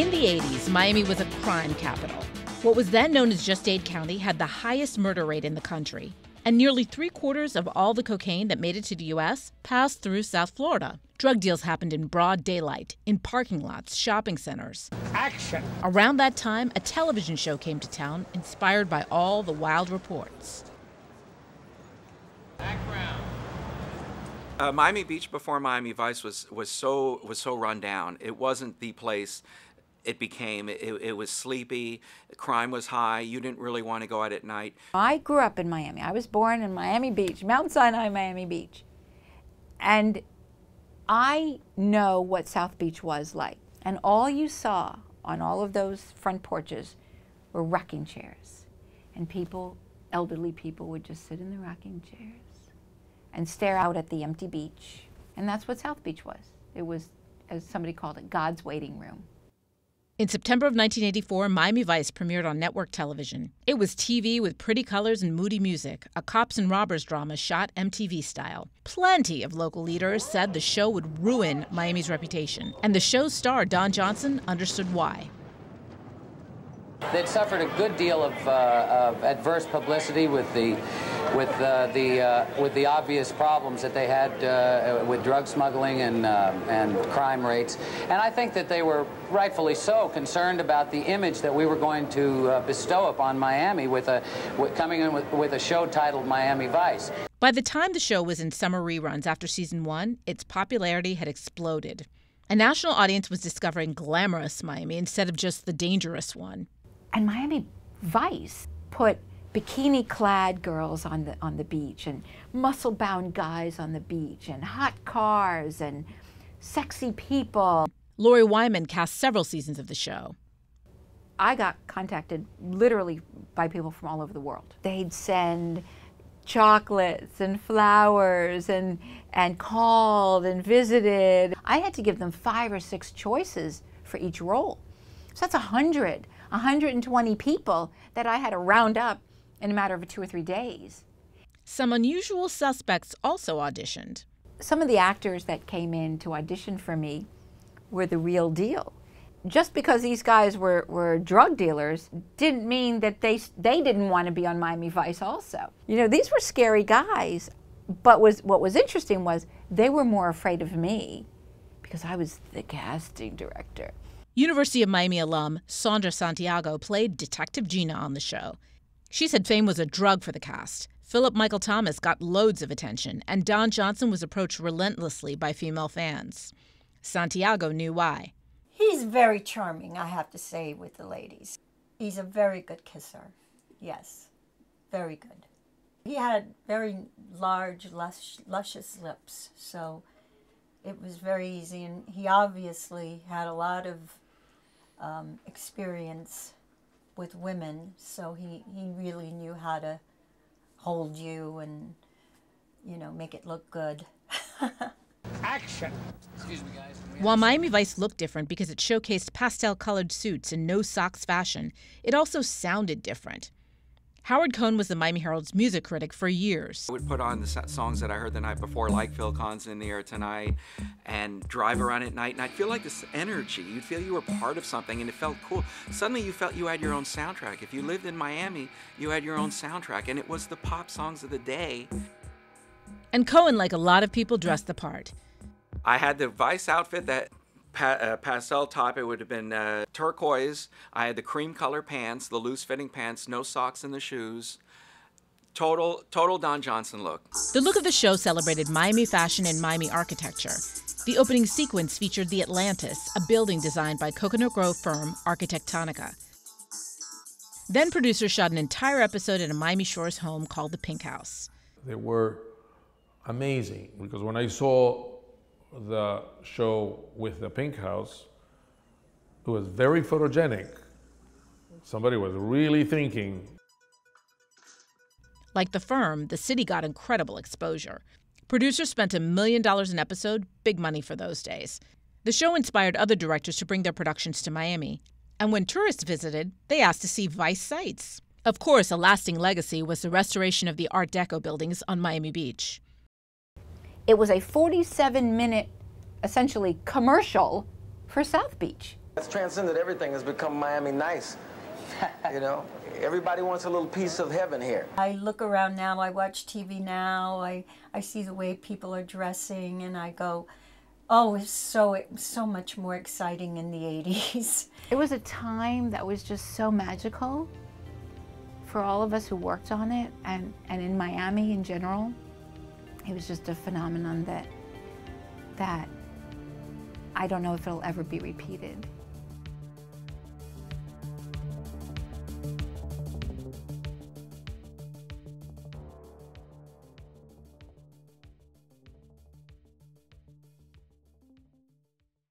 In the 80s, Miami was a crime capital. What was then known as just Dade County had the highest murder rate in the country. And nearly 3/4 of all the cocaine that made it to the U.S. passed through South Florida. Drug deals happened in broad daylight, in parking lots, shopping centers. Action! Around that time, a television show came to town, inspired by all the wild reports. Miami Beach before Miami Vice was so run down. It wasn't the place it became. It was sleepy. Crime was high. You didn't really want to go out at night. I grew up in Miami. I was born in Miami Beach, Mount Sinai, Miami Beach. And I know what South Beach was like. And all you saw on all of those front porches were rocking chairs. And people, elderly people, would just sit in the rocking chairs and stare out at the empty beach. And that's what South Beach was. It was, as somebody called it, God's waiting room. In September of 1984, Miami Vice premiered on network television. It was TV with pretty colors and moody music, a cops and robbers drama shot MTV style. Plenty of local leaders said the show would ruin Miami's reputation, and the show's star, Don Johnson, understood why. They'd suffered a good deal of adverse publicity with the obvious problems that they had with drug smuggling and crime rates, and I think that they were rightfully so concerned about the image that we were going to bestow upon Miami coming in with a show titled Miami Vice. By the time the show was in summer reruns after season 1, its popularity had exploded. A national audience was discovering glamorous Miami instead of just the dangerous one. And Miami Vice put bikini-clad girls on the beach, and muscle-bound guys on the beach, and hot cars, and sexy people. Lori Wyman cast several seasons of the show. I got contacted literally by people from all over the world. They'd send chocolates and flowers and called and visited. I had to give them 5 or 6 choices for each role. So that's 120 people that I had to round up in a matter of 2 or 3 days. Some unusual suspects also auditioned. Some of the actors that came in to audition for me were the real deal. Just because these guys were drug dealers didn't mean that they didn't want to be on Miami Vice also. You know, these were scary guys, but what was interesting was they were more afraid of me because I was the casting director. University of Miami alum Sandra Santiago played Detective Gina on the show. She said fame was a drug for the cast. Philip Michael Thomas got loads of attention, and Don Johnson was approached relentlessly by female fans. Santiago knew why. He's very charming, I have to say, with the ladies. He's a very good kisser. Yes, very good. He had very large, luscious lips, so it was very easy, and he obviously had a lot of experience with women, so he really knew how to hold you and, you know, make it look good. Action! Excuse me, guys. While Miami Vice looked different because it showcased pastel-colored suits and no-socks fashion, it also sounded different. Howard Cohn was the Miami Herald's music critic for years. I would put on the songs that I heard the night before, like Phil Collins' In the Air Tonight, and drive around at night, and I'd feel like this energy. You'd feel you were part of something, and it felt cool. Suddenly you felt you had your own soundtrack. If you lived in Miami, you had your own soundtrack, and it was the pop songs of the day. And Cohen, like a lot of people, dressed the part. I had the Vice outfit, that pastel top. It would have been turquoise. I had the cream color pants, the loose fitting pants, no socks in the shoes. Total Don Johnson look. The look of the show celebrated Miami fashion and Miami architecture. The opening sequence featured the Atlantis, a building designed by Coconut Grove firm Arquitectonica. Then producers shot an entire episode at a Miami Shores home called the Pink House. They were amazing, because when I saw the show with the Pink House, it was very photogenic. Somebody was really thinking. Like the firm, the city got incredible exposure. Producers spent $1 million an episode, big money for those days. The show inspired other directors to bring their productions to Miami. And when tourists visited, they asked to see Vice sites. Of course, a lasting legacy was the restoration of the Art Deco buildings on Miami Beach. It was a 47-minute, essentially, commercial for South Beach. It's transcended everything. It's become Miami nice. You know, everybody wants a little piece of heaven here. I look around now, I watch TV now, I see the way people are dressing, and I go, oh, it was so much more exciting in the 80s. It was a time that was just so magical for all of us who worked on it, and in Miami in general. It was just a phenomenon that I don't know if it'll ever be repeated.